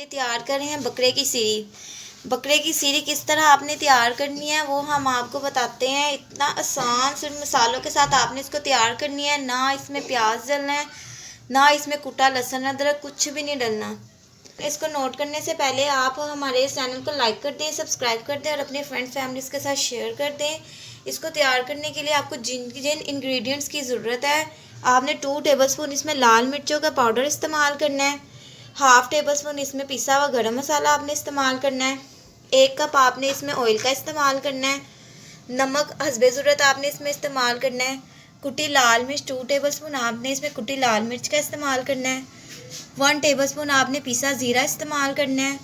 लिए तैयार कर रहे हैं बकरे की सीरी। बकरे की सीरी किस तरह आपने तैयार करनी है वो हम आपको बताते हैं। इतना आसान, सिर्फ मसालों के साथ आपने इसको तैयार करनी है। ना इसमें प्याज डलना है, ना इसमें कुटा लहसुन अदरक, कुछ भी नहीं डलना। इसको नोट करने से पहले आप हमारे इस चैनल को लाइक कर दें, सब्सक्राइब कर दें और अपने फ्रेंड्स फैमिलीज़ के साथ शेयर कर दें। इसको तैयार करने के लिए आपको जिन इंग्रेडिएंट्स की ज़रूरत है, आपने 2 टेबलस्पून इसमें लाल मिर्चों का पाउडर इस्तेमाल करना है। हाफ़ टेबल स्पून इसमें पिसा हुआ गरम मसाला आपने इस्तेमाल करना है। 1 कप आपने इसमें ऑयल का इस्तेमाल करना है। नमक हस्बे ज़रूरत आपने इसमें इस्तेमाल करना है। कुटी लाल मिर्च 2 टेबल स्पून आपने इसमें कुटी लाल मिर्च का इस्तेमाल करना है। 1 टेबल स्पून आपने पिसा ज़ीरा इस्तेमाल करना है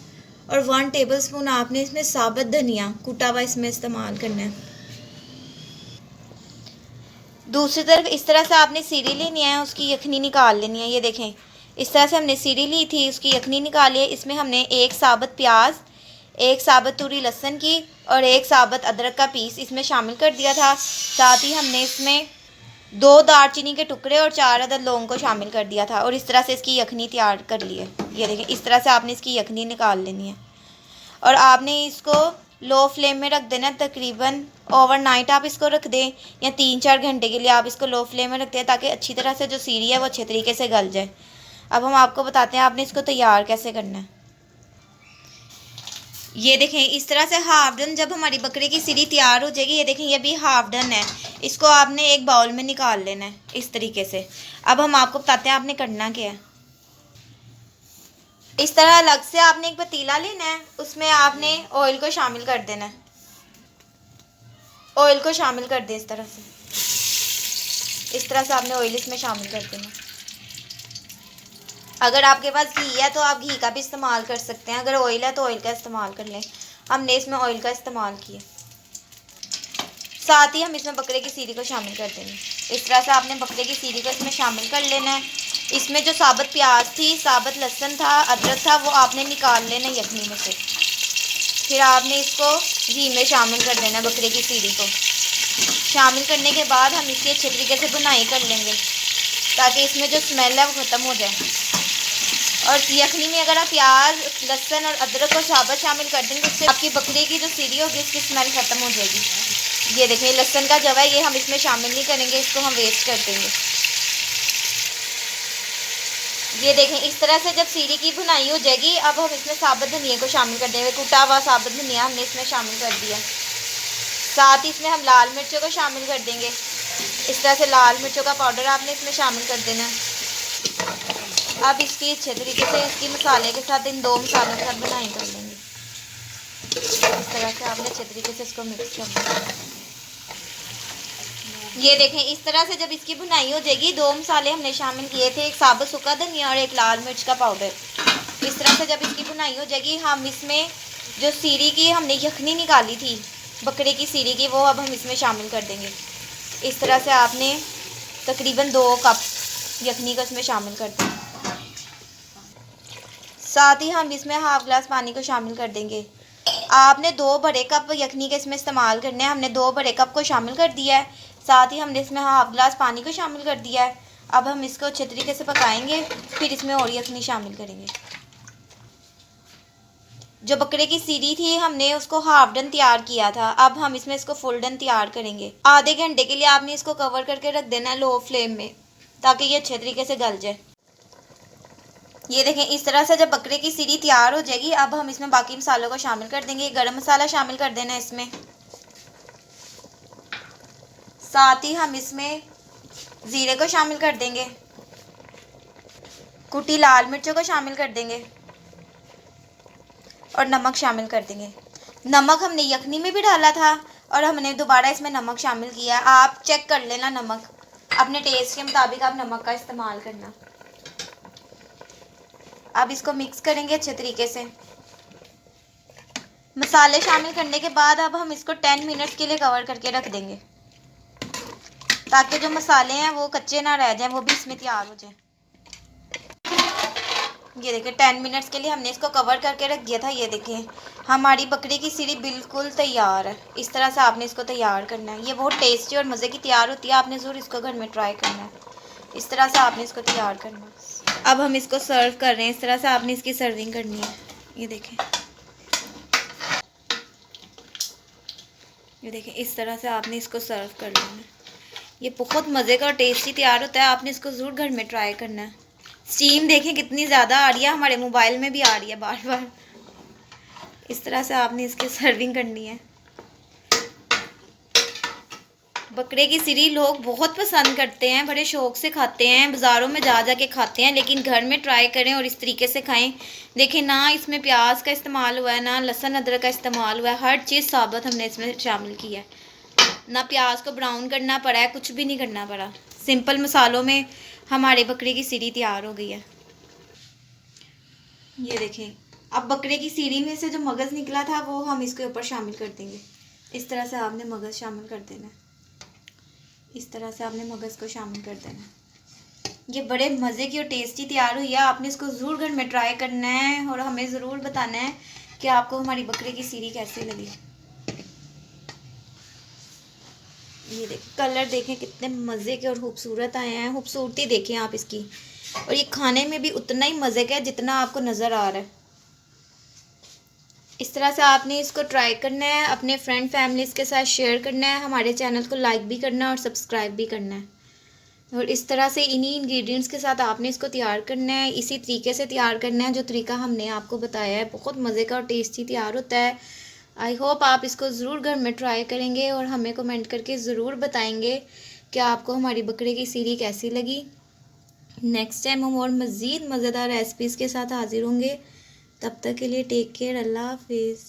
और 1 टेबल स्पून आपने इसमें साबुत धनिया कुटा हुआ इसमें इस्तेमाल करना है। दूसरी तरफ इस तरह से आपने सीरी लेनी है, उसकी यखनी निकाल लेनी है। ये देखें, इस तरह से हमने सीरी ली थी, उसकी यखनी निकाली है। इसमें हमने 1 साबुत प्याज, 1 साबुत तुरी लहसुन की और 1 साबुत अदरक का पीस इसमें शामिल कर दिया था। साथ ही हमने इसमें 2 दालचीनी के टुकड़े और 4 अदद लौंग को शामिल कर दिया था और इस तरह से इसकी यखनी तैयार कर ली है। ये देखें, इस तरह से आपने इसकी यखनी निकाल लेनी है और आपने इसको लो फ्लेम में रख देना। तकरीबन ओवरनाइट आप इसको रख दें या 3-4 घंटे के लिए आप इसको लो फ्लेम में रख दें, ताकि अच्छी तरह से जो सीरी है वो अच्छे तरीके से गल जाए। अब हम आपको बताते हैं आपने इसको तैयार कैसे करना है। ये देखें, इस तरह से हाफ डन जब हमारी बकरे की सीरी तैयार हो जाएगी, ये देखें ये भी हाफ डन है, इसको आपने एक बाउल में निकाल लेना है इस तरीके से। अब हम आपको बताते हैं आपने करना क्या है। इस तरह अलग से आपने एक पतीला लेना है, उसमें आपने ऑयल को शामिल कर देना है। ऑयल को शामिल कर दें इस तरह से आपने ऑयल इसमें शामिल कर देना। अगर आपके पास घी है तो आप घी का भी इस्तेमाल कर सकते हैं, अगर ऑयल है तो ऑयल का इस्तेमाल कर लें। हमने इसमें ऑयल का इस्तेमाल किया। साथ ही हम इसमें बकरे की सीरी को शामिल कर देंगे। इस तरह से आपने बकरे की सीरी को इसमें शामिल कर लेना है। इसमें जो साबुत प्याज थी, साबुत लहसुन था, अदरक था, वो आपने निकाल लेना यखनी में से। फिर आपने इसको घी में शामिल कर देना है। बकरे की सीरी को शामिल करने के बाद हम इसकी अच्छे तरीके से भुनाई कर लेंगे, ताकि इसमें जो स्मेल है वो ख़त्म हो जाए। और यखनी में अगर आप प्याज, लहसुन और अदरक को साबुत शामिल कर देंगे, उससे आपकी बकरी की जो सीरी होगी उसकी स्मेल ख़त्म हो जाएगी। ये देखें, लहसुन का जवा है, ये हम इसमें शामिल नहीं करेंगे, इसको हम वेस्ट कर देंगे। ये देखें, इस तरह से जब सीरी की भुनाई हो जाएगी, अब हम इसमें साबुत धनिया को शामिल कर देंगे। कुटा हुआ साबुत धनिया हमने इसमें शामिल कर दिया। साथ ही इसमें हम लाल मिर्चों को शामिल कर देंगे। इस तरह से लाल मिर्चों का पाउडर आपने इसमें शामिल कर देना है। अब इसकी अच्छे तरीके से इसकी मसाले के साथ, इन 2 मसालों के साथ भुनाई कर लेंगे। इस तरह से आपने अच्छे तरीके से इसको मिक्स कर देना। ये देखें, इस तरह से जब इसकी भुनाई हो जाएगी, 2 मसाले हमने शामिल किए थे, 1 साबुत सूखा धनिया और 1 लाल मिर्च का पाउडर। इस तरह से जब इसकी भुनाई हो जाएगी, हम इसमें जो सीरी की हमने यखनी निकाली थी बकरे की सीरी की, वो अब हम इसमें शामिल कर देंगे। इस तरह से आपने तकरीबन 2 कप यखनी को इसमें शामिल कर दें। साथ ही हम इसमें हाफ़ गिलास पानी को शामिल कर देंगे। आपने 2 बड़े कप यखनी के इसमें इस्तेमाल करने हैं, हमने 2 बड़े कप को शामिल कर दिया है। साथ ही हमने इसमें हाफ़ गिलास पानी को शामिल कर दिया है। अब हम इसको अच्छे तरीके से पकाएंगे, फिर इसमें और यखनी शामिल करेंगे। जो बकरे की सीरी थी हमने उसको हाफ डन तैयार किया था, अब हम इसमें इसको फुल डन तैयार करेंगे। आधे घंटे के लिए आपने इसको कवर करके रख देना है लो फ्लेम में, ताकि ये अच्छे तरीके से गल जाए। ये देखें, इस तरह से जब बकरे की सीरी तैयार हो जाएगी, अब हम इसमें बाकी मसालों को शामिल कर देंगे। गरम मसाला शामिल कर देना है इसमें। साथ ही हम इसमें ज़ीरे को शामिल कर देंगे, कुटी लाल मिर्चों को शामिल कर देंगे और नमक शामिल कर देंगे। नमक हमने यखनी में भी डाला था और हमने दोबारा इसमें नमक शामिल किया है। आप चेक कर लेना, नमक अपने टेस्ट के मुताबिक आप नमक का इस्तेमाल करना। अब इसको मिक्स करेंगे अच्छे तरीके से। मसाले शामिल करने के बाद अब हम इसको 10 मिनट के लिए कवर करके रख देंगे, ताकि जो मसाले हैं वो कच्चे ना रह जाएं, वो भी इसमें तैयार हो जाए। ये देखें, 10 मिनट्स के लिए हमने इसको कवर करके रख दिया था। ये देखें, हमारी बकरी की सीरी बिल्कुल तैयार है। इस तरह से आपने इसको तैयार करना है। ये बहुत टेस्टी और मज़े की तैयार होती है, आपने ज़रूर इसको घर में ट्राई करना है। इस तरह से आपने इसको तैयार करना है। अब हम इसको सर्व कर रहे हैं, इस तरह से आपने इसकी सर्विंग करनी है। ये देखें, ये देखें, इस तरह से आपने इसको सर्व कर लेना है। ये बहुत मज़े का और टेस्टी तैयार होता है। आपने इसको ज़रूर घर में ट्राई करना है। स्टीम देखें कितनी ज़्यादा आ रही है, हमारे मोबाइल में भी आ रही है बार बार। इस तरह से आपने इसकी सर्विंग करनी है। बकरे की सिरी लोग बहुत पसंद करते हैं, बड़े शौक़ से खाते हैं, बाज़ारों में जा जा के खाते हैं, लेकिन घर में ट्राई करें और इस तरीके से खाएं। देखें, ना इसमें प्याज का इस्तेमाल हुआ है, ना लहसुन अदरक का इस्तेमाल हुआ है, हर चीज़ साबुत हमने इसमें शामिल की है। ना प्याज को ब्राउन करना पड़ा है, कुछ भी नहीं करना पड़ा। सिंपल मसालों में हमारे बकरे की सिरी तैयार हो गई है। ये देखें, अब बकरे की सिरी में से जो मगज़ निकला था वो हम इसके ऊपर शामिल कर देंगे। इस तरह से आपने मगज़ शामिल कर देना है। इस तरह से आपने मगज़ को शामिल कर देना है। ये बड़े मज़े की और टेस्टी तैयार हुई है। आपने इसको ज़रूर घर में ट्राई करना है और हमें ज़रूर बताना है कि आपको हमारी बकरे की सिरी कैसी लगी। ये देख, कलर देखें कितने मज़े के और खूबसूरत आए हैं। खूबसूरती देखें आप इसकी, और ये खाने में भी उतना ही मज़े का है जितना आपको नज़र आ रहा है। इस तरह से आपने इसको ट्राई करना है, अपने फ्रेंड फैमिलीज़ के साथ शेयर करना है, हमारे चैनल को लाइक भी करना है और सब्सक्राइब भी करना है। और इस तरह से इन्हीं इंग्रेडिएंट्स के साथ आपने इसको तैयार करना है, इसी तरीके से तैयार करना है जो तरीका हमने आपको बताया है। बहुत मज़े का और टेस्टी तैयार होता है। आई होप आप इसको ज़रूर घर में ट्राई करेंगे और हमें कमेंट करके ज़रूर बताएंगे कि आपको हमारी बकरे की सिरी कैसी लगी। नेक्स्ट टाइम हम और मज़ीद मज़ेदार रेसिपीज़ के साथ हाज़िर होंगे। तब तक के लिए टेक केयर, अल्लाह हाफिज़।